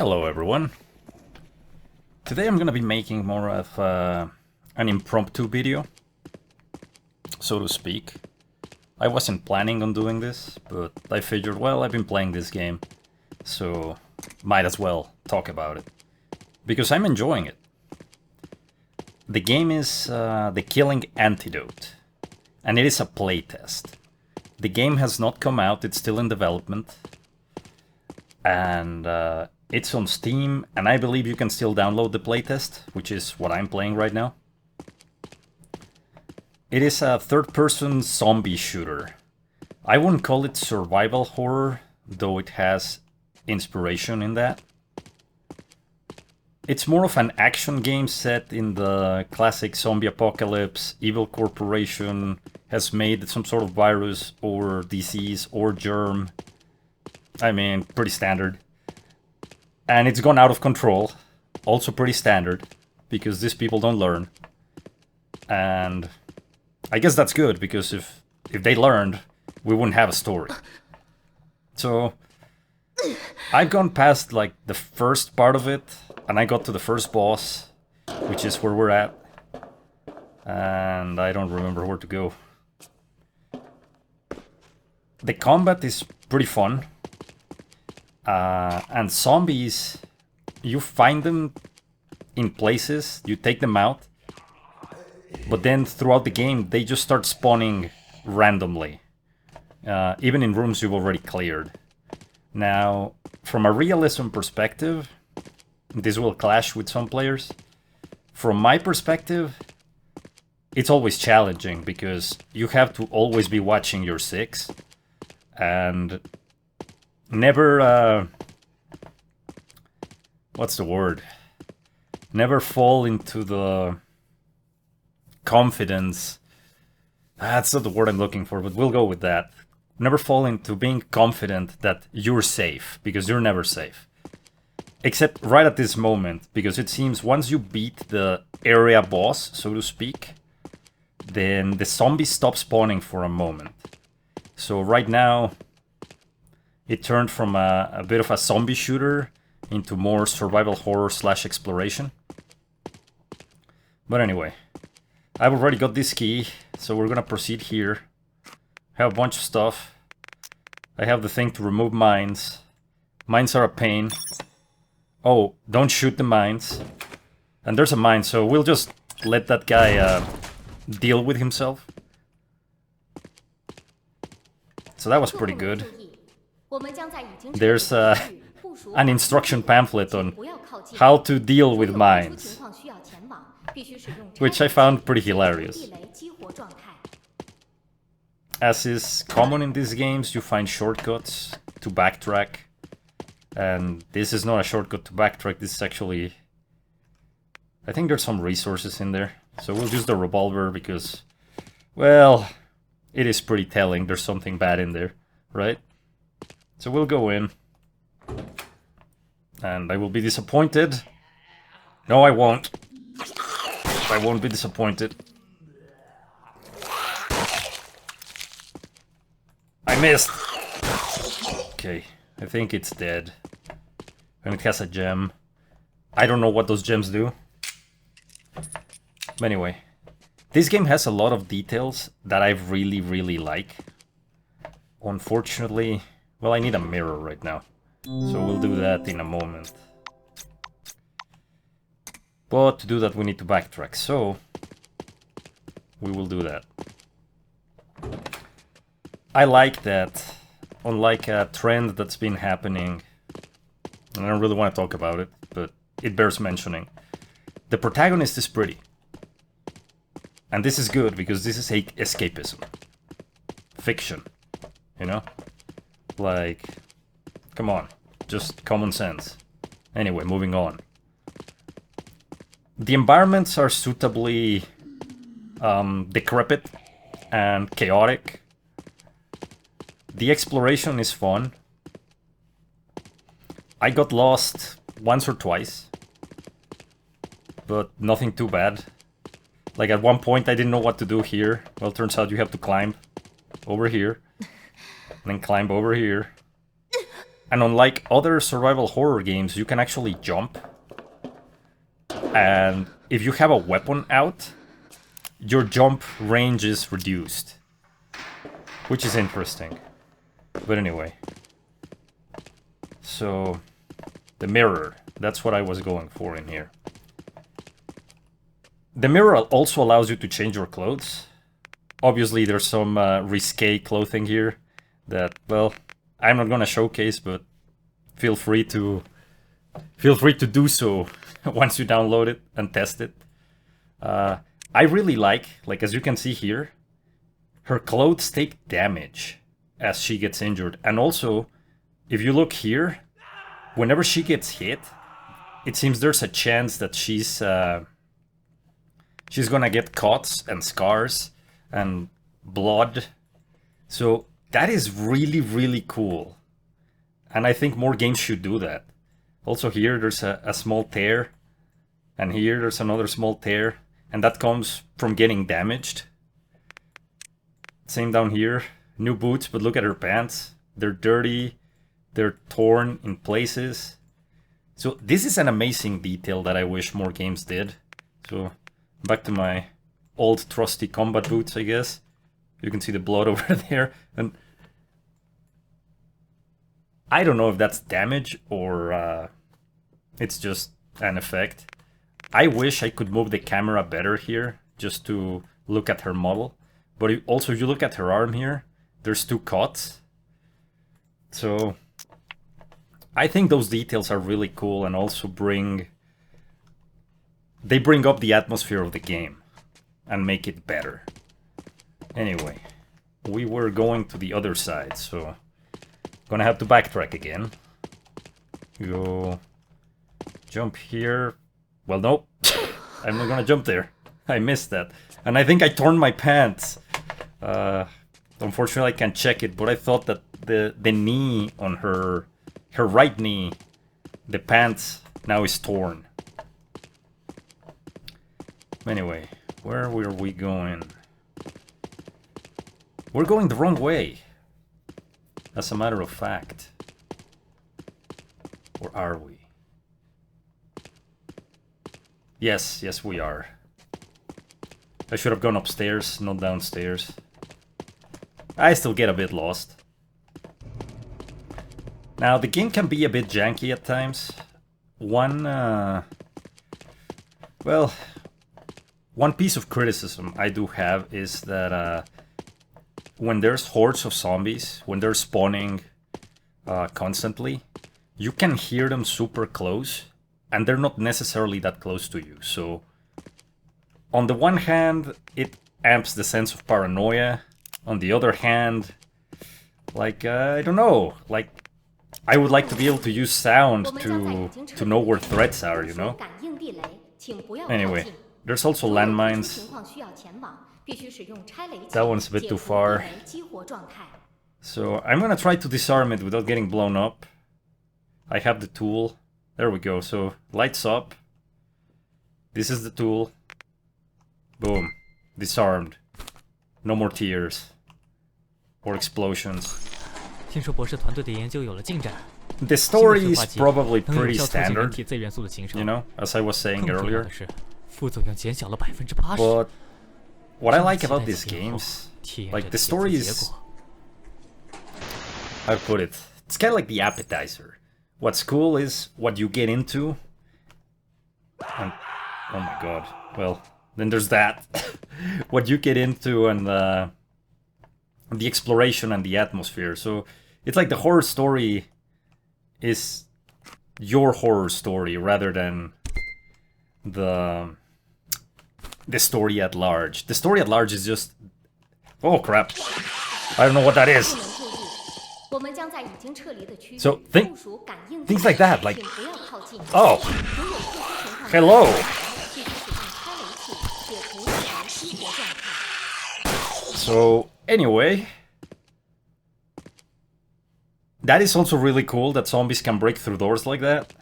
Hello everyone. Today I'm gonna be making more of an impromptu video, so to speak. I wasn't planning on doing this, but I figured, well, I've been playing this game, so might as well talk about it. Because I'm enjoying it. The game is The Killing Antidote, and it is a playtest. The game has not come out, it's still in development. And it's on Steam, and I believe you can still download the playtest, which is what I'm playing right now. It is a third-person zombie shooter. I wouldn't call it survival horror, though it has inspiration in that. It's more of an action game set in the classic zombie apocalypse. Evil corporation has made some sort of virus or disease or germ. I mean, pretty standard. And it's gone out of control. Also pretty standard, because these people don't learn. And I guess that's good, because if they learned, we wouldn't have a story. So I've gone past like the first part of it, and I got to the first boss, which is where we're at. And I don't remember where to go. The combat is pretty fun. And zombies, you find them in places, you take them out, but then throughout the game they just start spawning randomly, even in rooms you've already cleared. Now, from a realism perspective, this will clash with some players. From my perspective, it's always challenging because you have to always be watching your six and never, what's the word? Never fall into the confidence. That's not the word I'm looking for, but we'll go with that. Never fall into being confident that you're safe, because you're never safe. Except right at this moment, because it seems once you beat the area boss, so to speak, then the zombies stop spawning for a moment. So right now, it turned from a bit of a zombie shooter into more survival horror / exploration. But anyway, I've already got this key, so we're gonna proceed here. Have a bunch of stuff. I have the thing to remove mines. Mines are a pain. Oh, don't shoot the mines. And there's a mine, so we'll just let that guy deal with himself. So that was pretty good. There's an instruction pamphlet on how to deal with mines, which I found pretty hilarious. As is common in these games, you find shortcuts to backtrack. And this is not a shortcut to backtrack, this is actually... I think there's some resources in there. So we'll use the revolver because, well, it is pretty telling there's something bad in there, right? So we'll go in. And I will be disappointed. No, I won't. I won't be disappointed. I missed! Okay, I think it's dead. And it has a gem. I don't know what those gems do. But anyway, this game has a lot of details that I really like. Unfortunately, well, I need a mirror right now. So we'll do that in a moment. But to do that we need to backtrack, so we will do that. I like that, unlike a trend that's been happening, and I don't really want to talk about it, but it bears mentioning. The protagonist is pretty. And this is good, because this is escapism. Fiction, you know? Like, come on, just common sense. Anyway, moving on. The environments are suitably decrepit and chaotic. The exploration is fun. I got lost once or twice, but nothing too bad. Like at one point I didn't know what to do here. Well, turns out you have to climb over here, and then climb over here, And unlike other survival horror games, you can actually jump. And if you have a weapon out, your jump range is reduced. Which is interesting. But anyway. So, the mirror. That's what I was going for in here. The mirror also allows you to change your clothes. Obviously, there's some risque clothing here that, well, I'm not gonna showcase, but feel free to do so once you download it and test it. I really like, as you can see here, her clothes take damage as she gets injured. And also, if you look here, whenever she gets hit, it seems there's a chance that she's gonna get cuts and scars and blood. So that is really, really cool. And I think more games should do that. Also here, there's a small tear. And here, there's another small tear. And that comes from getting damaged. Same down here. New boots, but look at her pants. They're dirty. They're torn in places. So this is an amazing detail that I wish more games did. So back to my old trusty combat boots, I guess. You can see the blood over there. And I don't know if that's damage or it's just an effect. I wish I could move the camera better here just to look at her model. But also, if you look at her arm here, there's 2 cuts. So I think those details are really cool and also bring up the atmosphere of the game and make it better. Anyway, we were going to the other side, so gonna have to backtrack again. Go jump here. Well, nope. I'm not gonna jump there. I missed that. And I think I torn my pants. Unfortunately, I can't check it, but I thought that the knee on her right knee, the pants now is torn. Anyway, where were we going? We're going the wrong way. As a matter of fact. Or are we? Yes, we are. I should have gone upstairs, not downstairs. I still get a bit lost. Now, the game can be a bit janky at times. One piece of criticism I do have is that when there's hordes of zombies, when they're spawning constantly, you can hear them super close, and they're not necessarily that close to you. So, on the one hand, it amps the sense of paranoia. On the other hand, I don't know, I would like to be able to use sound to know where threats are, you know? Anyway, there's also landmines. That one's a bit too far. So I'm gonna try to disarm it without getting blown up. I have the tool. There we go. So lights up. This is the tool. Boom. Disarmed. No more tears. Or explosions. The story is probably pretty standard, you know, as I was saying earlier. But what I like about these games, the story is... I'll put it, it's kind of like the appetizer. What's cool is what you get into. And, oh my god, well, then there's that. What you get into and the exploration and the atmosphere. So it's like the horror story is your horror story rather than the story at large. The story at large is just... Oh crap. I don't know what that is. So things like that, like... Oh! Hello! So, anyway... That is also really cool, that zombies can break through doors like that.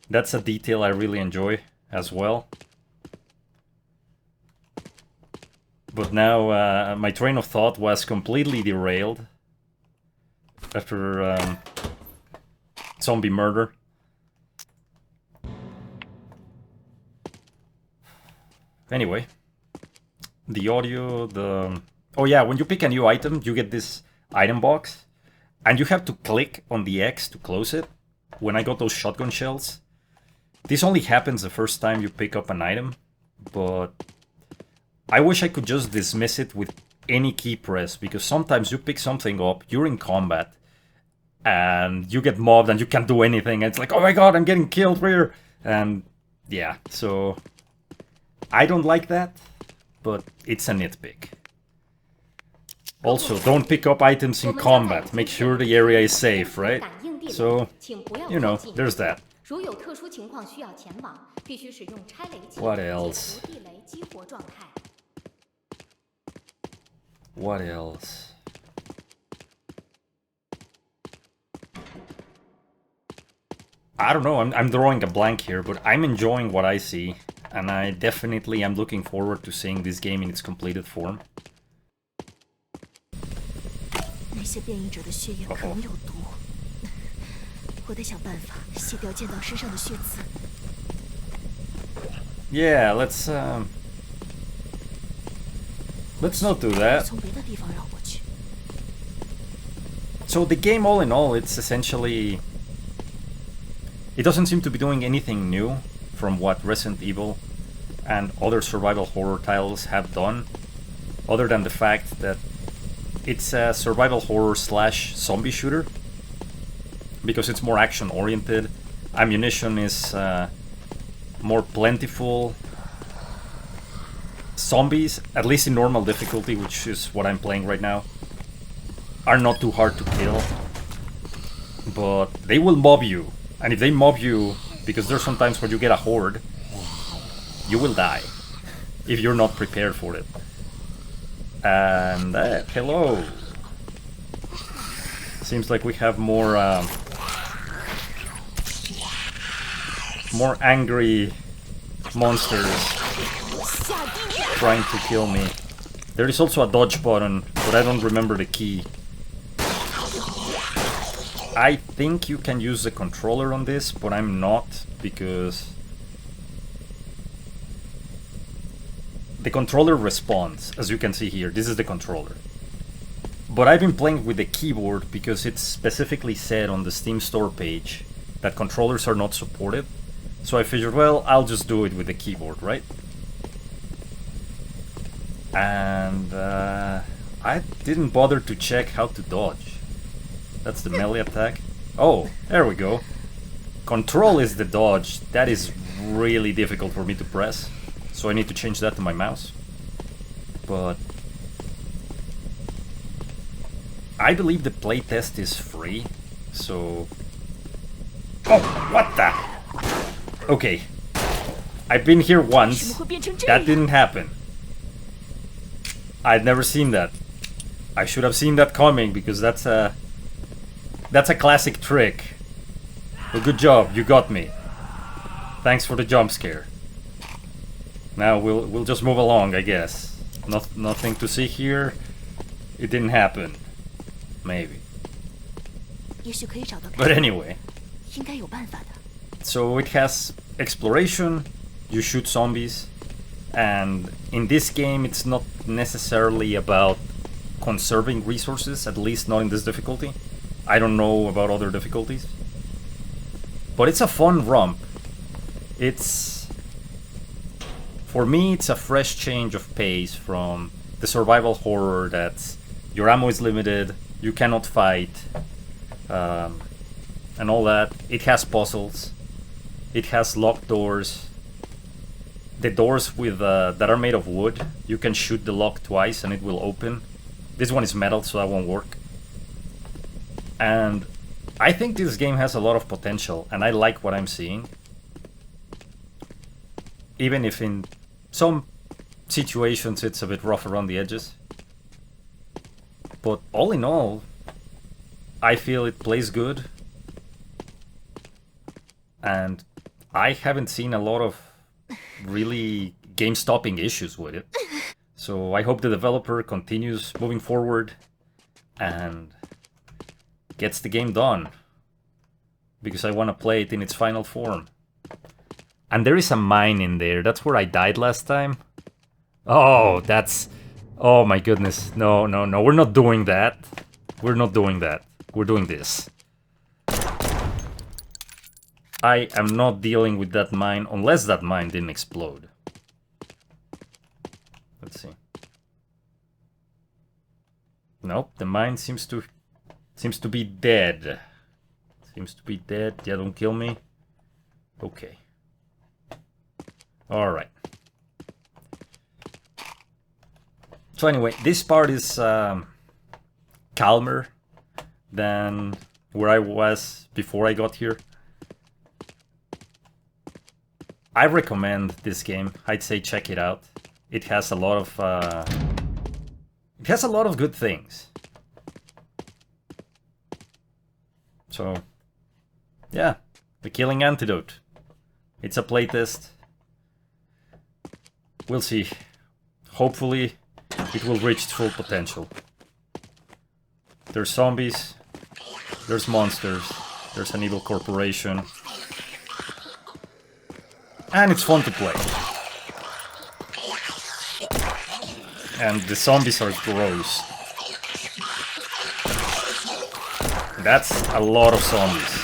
That's a detail I really enjoy as well. But now my train of thought was completely derailed. After zombie murder. Anyway, the audio, the... Oh yeah, when you pick a new item, you get this item box, and you have to click on the X to close it. When I got those shotgun shells, this only happens the first time you pick up an item, but I wish I could just dismiss it with any key press, because sometimes you pick something up, you're in combat, and you get mobbed and you can't do anything, and it's like, oh my god, I'm getting killed here! And yeah, so I don't like that, but it's a nitpick. Also, don't pick up items in combat, make sure the area is safe, right? So, you know, there's that. What else? What else? I don't know, I'm drawing a blank here, but I'm enjoying what I see, and I definitely am looking forward to seeing this game in its completed form. Yeah, let's not do that. So the game, all in all, it's essentially... It doesn't seem to be doing anything new from what Resident Evil and other survival horror titles have done, other than the fact that it's a survival horror slash zombie shooter, because it's more action oriented, ammunition is more plentiful, zombies, at least in normal difficulty, which is what I'm playing right now, are not too hard to kill, but they will mob you. And if they mob you, because there's sometimes where you get a horde, you will die if you're not prepared for it. And hello. Seems like we have more angry monsters trying to kill me. There is also a dodge button, but I don't remember the key. I think you can use the controller on this, but I'm not, because the controller responds, as you can see here. This is the controller. But I've been playing with the keyboard because it's specifically said on the Steam store page that controllers are not supported. So I figured, well, I'll just do it with the keyboard, right? And I didn't bother to check how to dodge. That's the melee attack. Oh, there we go. Control is the dodge. That is really difficult for me to press, so I need to change that to my mouse. But I believe the playtest is free, so... Oh, what the? Okay. I've been here once. That didn't happen. I'd never seen that. I should have seen that coming, because that's a classic trick. Well, good job, you got me. Thanks for the jump scare. Now we'll just move along, I guess. Nothing to see here. It didn't happen. Maybe. But anyway. So it has exploration, you shoot zombies, and in this game it's not necessarily about conserving resources, at least not in this difficulty. I don't know about other difficulties. But it's a fun romp. For me, it's a fresh change of pace from the survival horror that your ammo is limited, you cannot fight, and all that. It has puzzles. It has locked doors. The doors with that are made of wood, you can shoot the lock twice and it will open. This one is metal, so that won't work. And I think this game has a lot of potential, and I like what I'm seeing. Even if in some situations it's a bit rough around the edges. But all in all, I feel it plays good. And I haven't seen a lot of really game-stopping issues with it. So I hope the developer continues moving forward and gets the game done. because I want to play it in its final form. And there is a mine in there. That's where I died last time. Oh, that's... Oh my goodness. No, no, no. We're not doing that. We're not doing that. We're doing this. I am not dealing with that mine unless that mine didn't explode. Let's see. Nope, the mine seems to be dead. Seems to be dead. Yeah, don't kill me. Okay. Alright. So anyway, this part is calmer than where I was before I got here. I recommend this game. I'd say check it out. It has a lot of good things. So yeah, The Killing Antidote. It's a playtest. We'll see. Hopefully it will reach its full potential. There's zombies, there's monsters, there's an evil corporation, and it's fun to play. And the zombies are gross. That's a lot of zombies.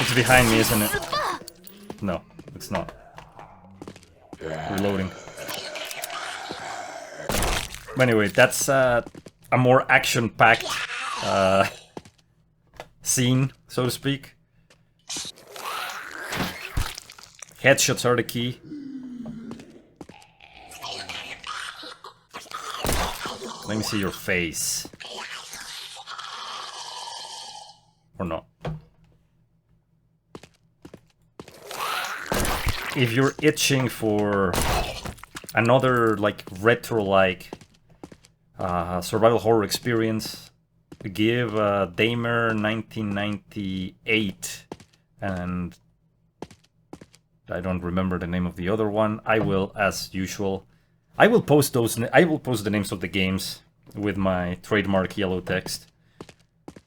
It's behind me, isn't it? No, it's not. Reloading. But anyway, that's a more action-packed scene, so to speak. Headshots are the key. Let me see your face. Or not. If you're itching for another, like, retro-like survival horror experience, give Damer 1998, and I don't remember the name of the other one. I will, as usual. I will post those. I will post the names of the games with my trademark yellow text.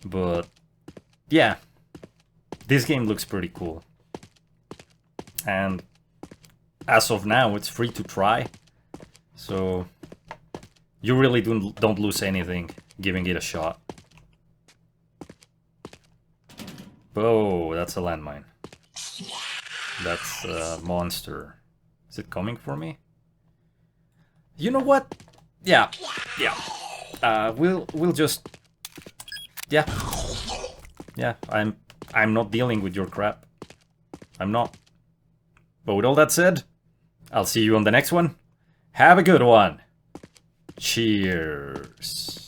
But yeah, this game looks pretty cool. And as of now, it's free to try. So you really don't lose anything giving it a shot. Oh, that's a landmine. That's a monster. Is it coming for me? You know what? Yeah. We'll just... Yeah. Yeah, I'm not dealing with your crap. I'm not. But with all that said, I'll see you on the next one. Have a good one. Cheers.